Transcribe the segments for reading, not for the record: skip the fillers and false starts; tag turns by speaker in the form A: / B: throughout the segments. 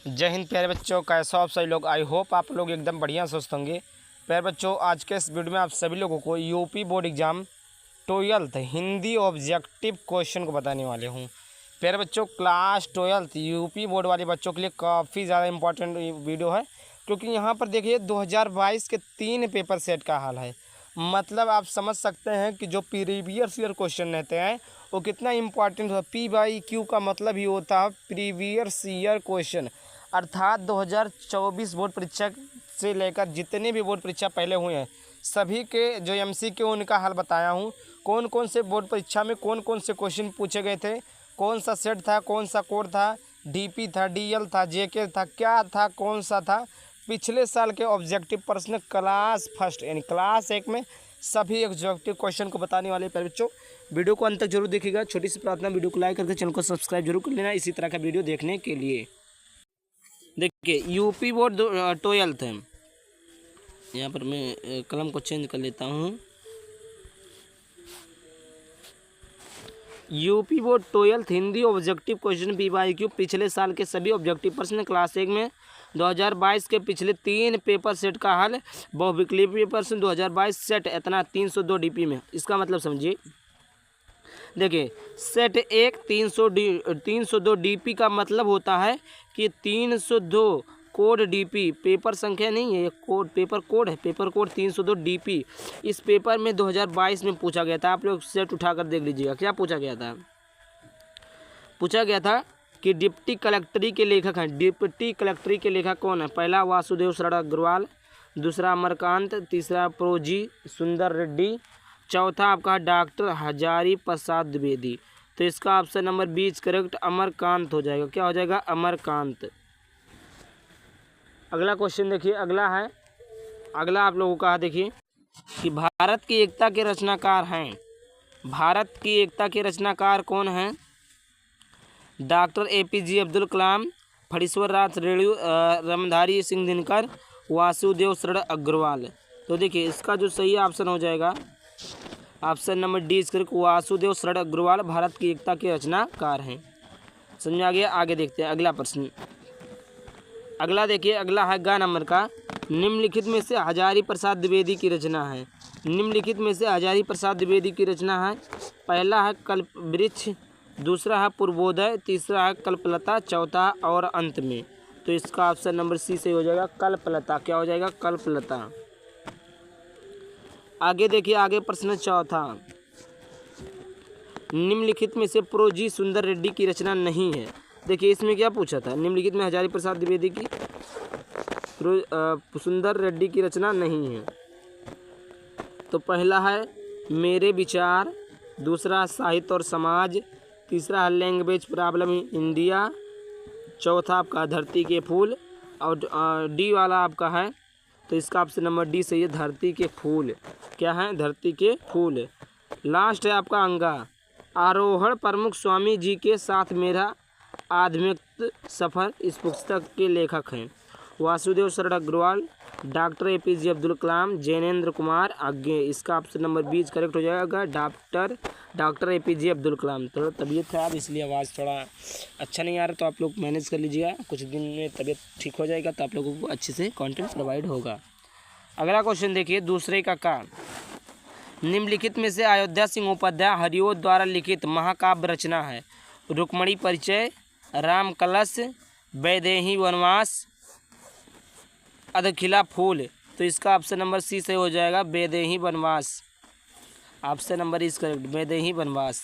A: जय हिंद प्यारे बच्चों, कैसे हो आप सभी लोग। आई होप आप लोग एकदम बढ़िया स्वस्थ होंगे। प्यारे बच्चों, आज के इस वीडियो में आप सभी लोगों को UP board exam 12th Hindi objective question को बताने वाले हूँ। प्यारे बच्चों, क्लास 12th यूपी बोर्ड वाले बच्चों के लिए काफ़ी ज़्यादा इंपॉर्टेंट वीडियो है, क्योंकि यहाँ पर देखिए 2022 के 3 पेपर सेट का हाल है। मतलब आप समझ सकते हैं कि जो प्रीवियस ईयर क्वेश्चन रहते हैं वो कितना इम्पोर्टेंट होता है। PYQ का मतलब ही होता है प्रीवियस ईयर क्वेश्चन, अर्थात 2024 बोर्ड परीक्षा से लेकर जितने भी बोर्ड परीक्षा पहले हुए हैं सभी के जो MCQ उनका हाल बताया हूँ। कौन कौन से बोर्ड परीक्षा में कौन कौन से क्वेश्चन पूछे गए थे, कौन सा सेट था, कौन सा कोड था, DP था, DL था, JK था, क्या था, कौन सा था। पिछले साल के ऑब्जेक्टिव प्रश्न क्लास फर्स्ट यानी क्लास 1 में सभी ऑब्जेक्टिव क्वेश्चन को बताने वाले प्यारे बच्चों, वीडियो को अंत तक जरूर देखिएगा। छोटी सी प्रार्थना, वीडियो को लाइक करके चैनल को सब्सक्राइब जरूर कर लेना इसी तरह का वीडियो देखने के लिए। देखिए यूपी बोर्ड 12th है। यहाँ पर मैं कलम को चेंज कर लेता हूँ। UP board 12th Hindi objective question PYQ पिछले साल के सभी ऑब्जेक्टिव प्रश्न क्लास 1 में 2022 के पिछले 3 पेपर सेट का हल। बहुविकल्पीय प्रश्न 2022 सेट इतना 302 DP में। इसका मतलब समझिए, देखिए सेट 1 302 DP का मतलब होता है कि 302 कोड DP पेपर संख्या नहीं है, ये कोड पेपर कोड है। पेपर कोड 302 DP इस पेपर में 2022 में पूछा गया था। आप लोग सेट उठाकर देख लीजिएगा क्या पूछा गया था। पूछा गया था कि डिप्टी कलेक्टरी के लेखक हैं। डिप्टी कलेक्टरी के लेखक कौन है? पहला वासुदेव शरण अग्रवाल, दूसरा अमरकांत, तीसरा प्रोजी सुंदर रेड्डी, चौथा आपका डॉक्टर हजारी प्रसाद द्विवेदी। तो इसका ऑप्शन नंबर 20 करेक्ट अमरकांत हो जाएगा। क्या हो जाएगा? अमरकांत। अगला क्वेश्चन देखिए, अगला आप लोगों का देखिए कि भारत की एकता के रचनाकार हैं। भारत की एकता के रचनाकार कौन हैं? डॉक्टर APJ अब्दुल कलाम, फणीश्वर नाथ रेणु, रामधारी सिंह दिनकर, वासुदेव शरण अग्रवाल। तो देखिए इसका जो सही ऑप्शन हो जाएगा option number D correct Vasudev शरण अग्रवाल भारत की एकता के रचनाकार हैं। समझ में आ गया? आगे देखते हैं अगला प्रश्न। अगला देखिए, अगला है ग नंबर का। निम्नलिखित में से हजारी प्रसाद द्विवेदी की रचना है। निम्नलिखित में से हजारी प्रसाद द्विवेदी की रचना है। पहला है कल्प वृक्ष, दूसरा है पूर्वोदय, तीसरा है कल्पलता, चौथा और अंत में। तो इसका ऑप्शन नंबर C से हो जाएगा कल्पलता। क्या हो जाएगा? कल्पलता। आगे देखिए, आगे प्रश्न चौथा। निम्नलिखित में से प्रोजी सुंदर रेड्डी की रचना नहीं है। देखिए इसमें क्या पूछा था? निम्नलिखित में हजारी प्रसाद द्विवेदी की सुंदर रेड्डी की रचना नहीं है। तो पहला है मेरे विचार, दूसरा साहित्य और समाज, तीसरा है लैंग्वेज प्रॉब्लम इन इंडिया, चौथा आपका धरती के फूल और D वाला आपका है। तो इसका ऑप्शन नंबर D सही है, धरती के फूल। क्या है? धरती के फूल। लास्ट है आपका अंगा। आरोहण प्रमुख स्वामी जी के साथ मेरा आध्यात्मिक सफ़र इस पुस्तक के लेखक हैं। वासुदेव शरण अग्रवाल, डॉक्टर APJ अब्दुल कलाम, जैनेन्द्र कुमार आगे। इसका ऑप्शन नंबर 20 करेक्ट हो जाएगा डॉक्टर APJ अब्दुल कलाम। थोड़ा तबीयत खराब इसलिए आवाज़ थोड़ा अच्छा नहीं आ रहा, तो आप लोग मैनेज कर लीजिएगा। कुछ दिन में तबीयत ठीक हो जाएगा तो आप लोगों को अच्छे से कंटेंट प्रोवाइड होगा। अगला क्वेश्चन देखिए, दूसरे का निम्नलिखित में से अयोध्या सिंह उपाध्याय हरिओं द्वारा लिखित महाकाव्य रचना है। रुक्मणी परिचय, राम कलश, वैदेही वनवास, अधखिला फूल। तो इसका ऑप्शन नंबर C से हो जाएगा वैदेही वनवास। ऑप्शन नंबर इस करेक्ट वैदेही वनवास।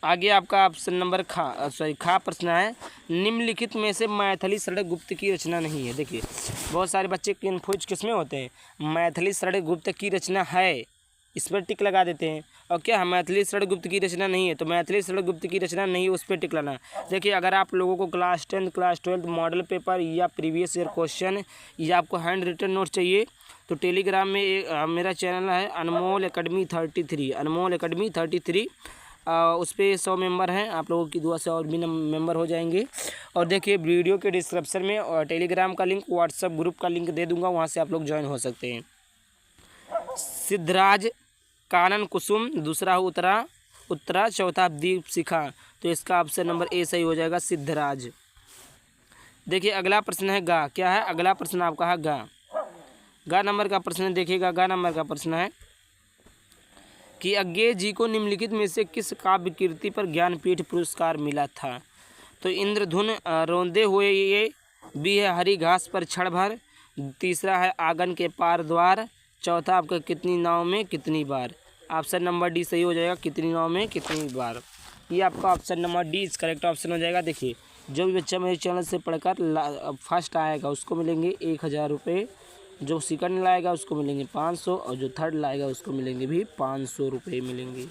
A: आगे आपका ऑप्शन नंबर खा प्रश्न है। निम्नलिखित में से मैथिली शरण गुप्त की रचना नहीं है। देखिए बहुत सारे बच्चे कन्फ्यूज किसमें होते हैं? मैथिली शरण गुप्त की रचना है, इस पर टिक लगा देते हैं। और क्या है? मैथिली शरण गुप्त की रचना नहीं है, तो मैथिली शरण गुप्त की रचना नहीं है उस पर टिक लाना। देखिए अगर आप लोगों को क्लास 10 क्लास 12 मॉडल पेपर या प्रीवियस ईयर क्वेश्चन या आपको हैंड रिटन नोट चाहिए तो टेलीग्राम में मेरा चैनल है अनमोल एकेडमी 33, अनमोल एकेडमी 33। उस पर 100 मेंबर हैं। आप लोगों की दुआ से और भी मेंबर हो जाएंगे। और देखिए वीडियो के डिस्क्रिप्शन में और टेलीग्राम का लिंक, व्हाट्सएप ग्रुप का लिंक दे दूँगा, वहाँ से आप लोग ज्वाइन हो सकते हैं। सिद्धराज कानन कुसुम, दूसरा उत्तरा, चौथा दीप शिखा। तो इसका ऑप्शन नंबर A सही हो जाएगा सिद्धराज। देखिए अगला प्रश्न है गा। क्या है अगला प्रश्न आपका है गा। गा नंबर का प्रश्न देखिएगा। गा नंबर का प्रश्न है कि अज्ञेय जी को निम्नलिखित में से किस काव्य कृति पर ज्ञानपीठ पुरस्कार मिला था। तो इंद्रधुन, रोंदे हुए ये भी है हरी घास पर क्षण भर, तीसरा है आंगन के पार द्वार, चौथा आपका कितनी नाव में कितनी बार। ऑप्शन नंबर डी सही हो जाएगा, कितनी नाव में कितनी बार। ये आपका ऑप्शन नंबर डी इस करेक्ट ऑप्शन हो जाएगा। देखिए जो भी बच्चा मेरे चैनल से पढ़कर फर्स्ट आएगा उसको मिलेंगे 1000 रुपये, जो सेकंड लाएगा उसको मिलेंगे 500 और जो थर्ड लाएगा उसको मिलेंगे भी 500 रुपये मिलेंगे।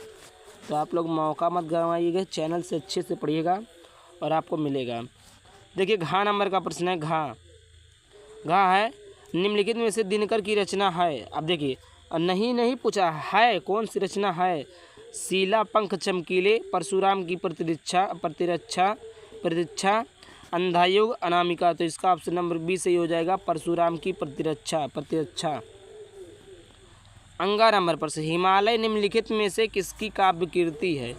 A: तो आप लोग मौका मत गंवाइएगा, चैनल से अच्छे से पढ़िएगा और आपको मिलेगा। देखिए घा नंबर का प्रश्न है घा। घा है निम्नलिखित में से दिनकर की रचना है। अब देखिए नहीं पूछा है कौन सी रचना है। शीला पंख चमकीले, परशुराम की प्रतिरक्षा, अंधायुग, अनामिका। तो इसका ऑप्शन नंबर बी सही हो जाएगा, परशुराम की प्रतिरक्षा। अंगा नंबर पर से हिमालय निम्नलिखित में से किसकी काव्य कीर्ति है।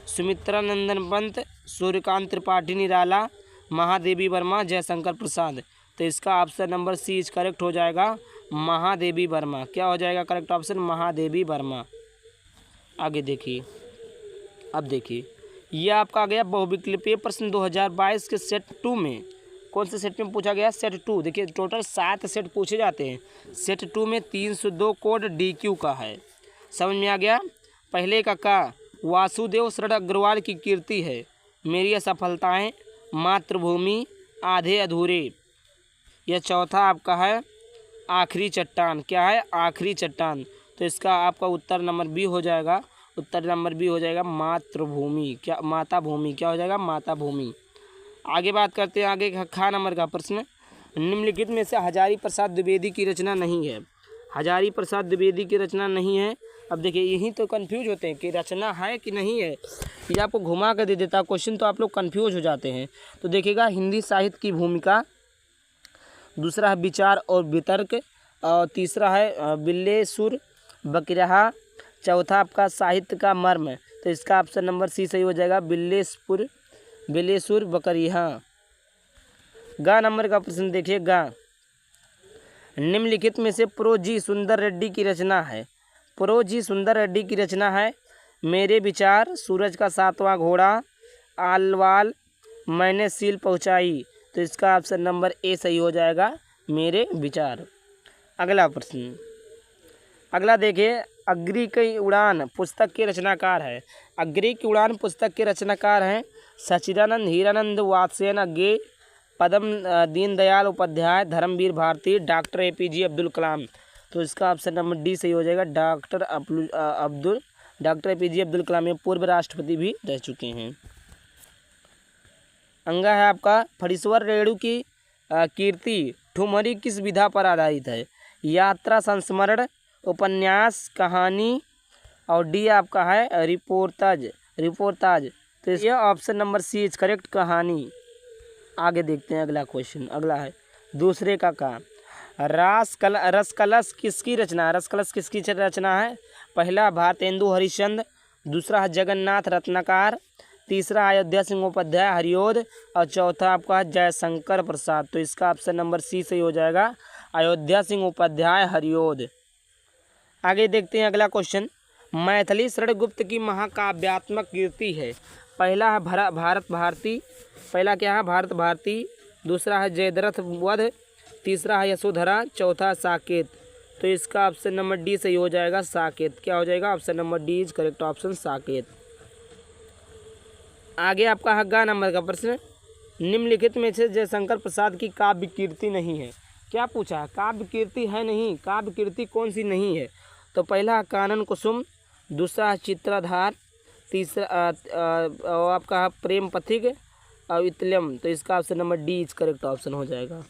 A: सुमित्रा नंदन पंत, सूर्यकांत त्रिपाठी निराला, महादेवी वर्मा, जयशंकर प्रसाद। तो इसका option number C is correct हो जाएगा, महादेवी वर्मा। क्या हो जाएगा करेक्ट ऑप्शन, महादेवी वर्मा। आगे देखिए, अब देखिए यह आपका आ गया बहुविकल्पीय प्रश्न 2022 के सेट 2 में। कौन से सेट में पूछा गया, सेट 2। देखिए टोटल 7 सेट पूछे जाते हैं। सेट 2 में 302 कोड DQ का है। समझ में आ गया। पहले का वासुदेव शरण अग्रवाल की कीर्ति है। मेरी असफलताएं, मातृभूमि, आधे अधूरे। यह चौथा आपका है आखिरी चट्टान। क्या है, आखिरी चट्टान। तो इसका आपका उत्तर नंबर बी हो जाएगा, उत्तर नंबर बी हो जाएगा मातृभूमि। क्या, माता भूमि। क्या हो जाएगा, माता भूमि। आगे बात करते हैं। आगे खा नंबर का प्रश्न, निम्नलिखित में से हजारी प्रसाद द्विवेदी की रचना नहीं है। हजारी प्रसाद द्विवेदी की रचना नहीं है। अब देखिए यही तो कंफ्यूज होते हैं कि रचना है कि नहीं है। ये आपको घुमा कर दे देता है क्वेश्चन, तो आप लोग कंफ्यूज हो जाते हैं। तो देखिएगा हिंदी साहित्य की भूमिका, दूसरा है विचार और वितर्क, और तीसरा है बिल्लेसुर बकरहा, चौथा आपका साहित्य का मर्म। तो इसका ऑप्शन नंबर सी सही हो जाएगा, बिल्लेसुर बकरिहा। गा नंबर का प्रश्न देखिए। गा निम्नलिखित में से प्रो जी सुंदर रेड्डी की रचना है। प्रो जी सुंदर रेड्डी की रचना है मेरे विचार, सूरज का सातवां घोड़ा, आलवाल, मैंने सील पहुंचाई। तो इसका ऑप्शन नंबर ए सही हो जाएगा, मेरे विचार। अगला प्रश्न, अगला देखिए। अग्नि की उड़ान पुस्तक के रचनाकार है। अग्नि की उड़ान पुस्तक के रचनाकार हैं सच्चिदानंद, हीरानंद, वात्स्ययन अज्ञे, पदम दीनदयाल उपाध्याय, धर्मवीर भारती, डॉक्टर APJ अब्दुल कलाम। तो इसका ऑप्शन नंबर डी सही हो जाएगा, डॉक्टर APJ अब्दुल कलाम। ये पूर्व राष्ट्रपति भी रह चुके हैं। अंगा है आपका फणीश्वर रेणु की कीर्ति ठुमरी किस विधा पर आधारित है। यात्रा, संस्मरण, उपन्यास, कहानी, और डी आपका है रिपोर्टाज। तो यह option number C is correct, कहानी। आगे देखते हैं अगला क्वेश्चन। अगला है दूसरे का रसकलश किसकी रचना है। रसकलश किसकी रचना है। पहला भारतेंदु हरिश्चंद्र, दूसरा है जगन्नाथ रत्नाकर, तीसरा अयोध्या सिंह उपाध्याय हरिओद, और चौथा आपका है जयशंकर प्रसाद। तो इसका ऑप्शन नंबर सी सही हो जाएगा, अयोध्या सिंह उपाध्याय हरिओद। आगे देखते हैं अगला क्वेश्चन। मैथिली शरण गुप्त की महाकाव्यात्मक कीर्ति है। पहला है भारत भारती, पहला क्या है भारत भारती, दूसरा है जयद्रथ वध, तीसरा है यशोधरा, चौथा साकेत। तो इसका ऑप्शन नंबर डी सही हो जाएगा, साकेत। क्या हो जाएगा, option number D is correct option, Saket. आगे आपका हग्गा नंबर का प्रश्न, निम्नलिखित में से जयशंकर प्रसाद की काव्य कीर्ति नहीं है। क्या पूछा है, काव्य कीर्ति है नहीं, काव्य कीर्ति कौन सी नहीं है। तो पहला कानन कुसुम, दूसरा चित्रधार, तीसरा आपका प्रेम पथिक और इतलम। तो इसका option number D is correct option हो जाएगा।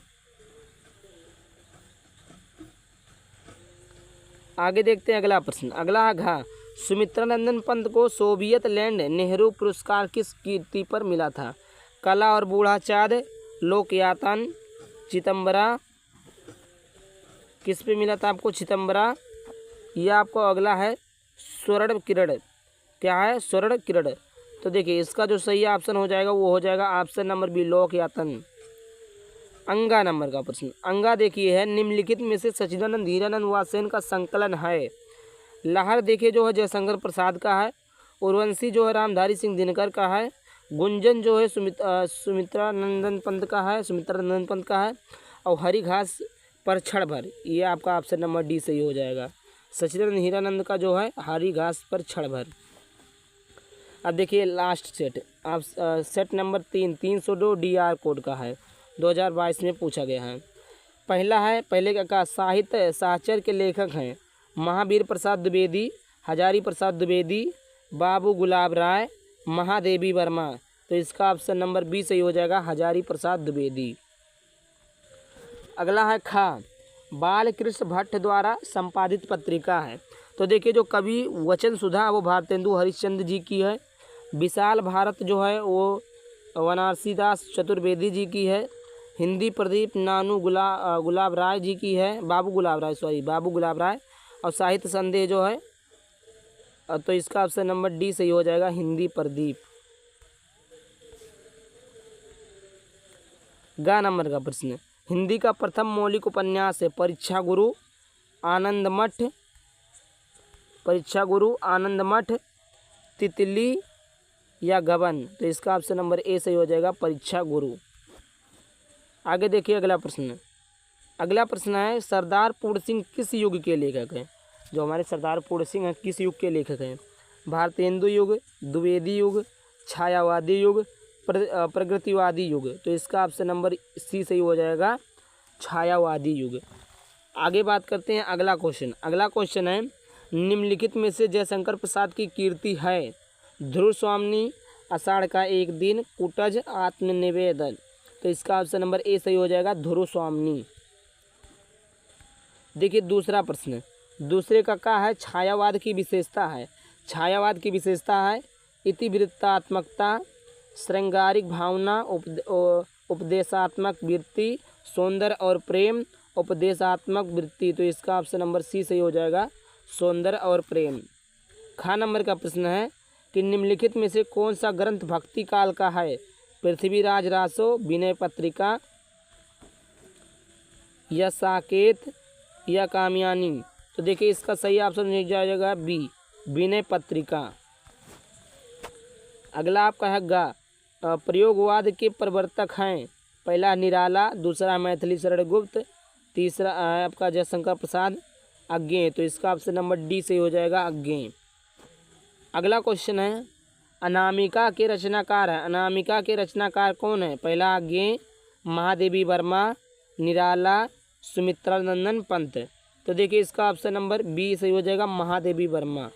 A: आगे देखते हैं अगला प्रश्न। अगला है घा, सुमित्रा नंदन पंत को सोवियत लैंड नेहरू पुरस्कार किस कीर्ति पर मिला था। कला और बूढ़ा चाँद, लोकयातन, चिदम्बरा। किस पे मिला था आपको, चिदम्बरा। यह आपको अगला है स्वर्ण किरण। क्या है, स्वर्ण किरण। तो देखिए इसका जो सही ऑप्शन हो जाएगा वो हो जाएगा ऑप्शन नंबर बी, लोकयातन। अंगा नंबर का प्रश्न, अंगा देखिए है निम्नलिखित में से सच्चिदानंद हीरानंद वासेन का संकलन है। लहर देखिए जो है जयशंकर प्रसाद का है, उर्वशी जो है रामधारी सिंह दिनकर का है, गुंजन जो है सुमित्रा नंदन पंत का है, और हरी घास पर क्षण भर, ये आपका ऑप्शन नंबर डी सही हो जाएगा। सच्चिदानंद हीरानंद का जो है हरी घास पर क्षण भर। अब देखिए लास्ट सेट, आप सेट नंबर 302 DR कोड का है, 2022 में पूछा गया है। पहला है, पहले का साहित्य साहचर्य के लेखक हैं महावीर प्रसाद द्विवेदी, हजारी प्रसाद द्विवेदी, बाबू गुलाब राय, महादेवी वर्मा। तो इसका ऑप्शन नंबर बी सही हो जाएगा, हजारी प्रसाद द्विवेदी। अगला है खा, बालकृष्ण भट्ट द्वारा संपादित पत्रिका है। तो देखिए जो कवि वचन सुधा वो भारतेंदु हरिश्चंद्र जी की है, विशाल भारत जो है वो बनारसी दास चतुर्वेदी जी की है, हिंदी प्रदीप नानू गुलाब राय जी की है, बाबू गुलाब राय, और साहित्य संदेह जो है, तो इसका ऑप्शन नंबर डी सही हो जाएगा, हिंदी प्रदीप। गा नंबर का प्रश्न, हिंदी का प्रथम मौलिक उपन्यास है परीक्षा गुरु आनंद मठ, तितली या गबन। तो इसका ऑप्शन नंबर ए सही हो जाएगा, परीक्षा गुरु। आगे देखिए अगला प्रश्न है सरदार पूर्ण सिंह किस युग के लेखक हैं। जो हमारे सरदार पूर्ण सिंह हैं किस युग के लेखक हैं? भारतेंदु युग, द्विवेदी युग, छायावादी युग, प्रगतिवादी युग। तो इसका ऑप्शन नंबर सी सही हो जाएगा, छायावादी युग। आगे बात करते हैं अगला क्वेश्चन है निम्नलिखित में से जयशंकर प्रसाद की कीर्ति है। ध्रुव स्वामिनी, आषाढ़ का एक दिन, कुटज, आत्मनिवेदन। तो इसका ऑप्शन नंबर ए सही हो जाएगा, ध्रुव स्वामिनी। देखिए दूसरे का है छायावाद की विशेषता है इतिवृत्तात्मकता, श्रृंगारिक भावना, उपदेशात्मक वृत्ति, सौंदर्य और प्रेम, उपदेशात्मक वृत्ति। तो इसका ऑप्शन नंबर सी सही हो जाएगा, सौंदर्य और प्रेम। खा नंबर का प्रश्न है कि निम्नलिखित में से कौन सा ग्रंथ भक्ति काल का है? पृथ्वीराज रासो, विनय पत्रिका, या साकेत, या कामयानी। तो देखिए इसका सही ऑप्शन हो जाएगा बी, विनय पत्रिका। अगला आपका है गा, प्रयोगवाद के प्रवर्तक हैं। पहला निराला, दूसरा मैथिली शरण गुप्त, तीसरा आपका जयशंकर प्रसाद, अज्ञेय। तो इसका ऑप्शन नंबर डी सही हो जाएगा, अज्ञेय। अगला क्वेश्चन है अनामिका के रचनाकार कौन है? पहला अज्ञेय, महादेवी वर्मा, निराला, सुमित्रा नंदन पंत। तो देखिए इसका ऑप्शन नंबर बी सही हो जाएगा, महादेवी वर्मा।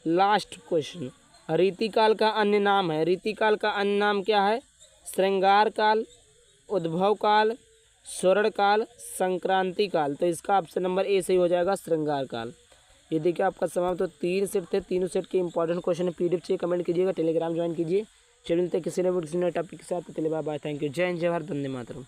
A: लास्ट क्वेश्चन, रीतिकाल का अन्य नाम क्या है? श्रृंगार काल, उद्भव काल, स्वर्ण काल, संक्रांति काल। तो इसका ऑप्शन नंबर ए सही हो जाएगा, श्रृंगार काल। ये देखिए आपका समाप्त तो 3 सेट थे, तीनों सेट के इंपॉर्टेंट क्वेश्चन PDF चाहिए कमेंट कीजिएगा, टेलीग्राम ज्वाइन कीजिए। चलिए मिलते हैं किसी नए टॉपिक के साथ। चलिए बाय बाय, थैंक यू, जय हिंद, जय भारत, वंदे मातरम।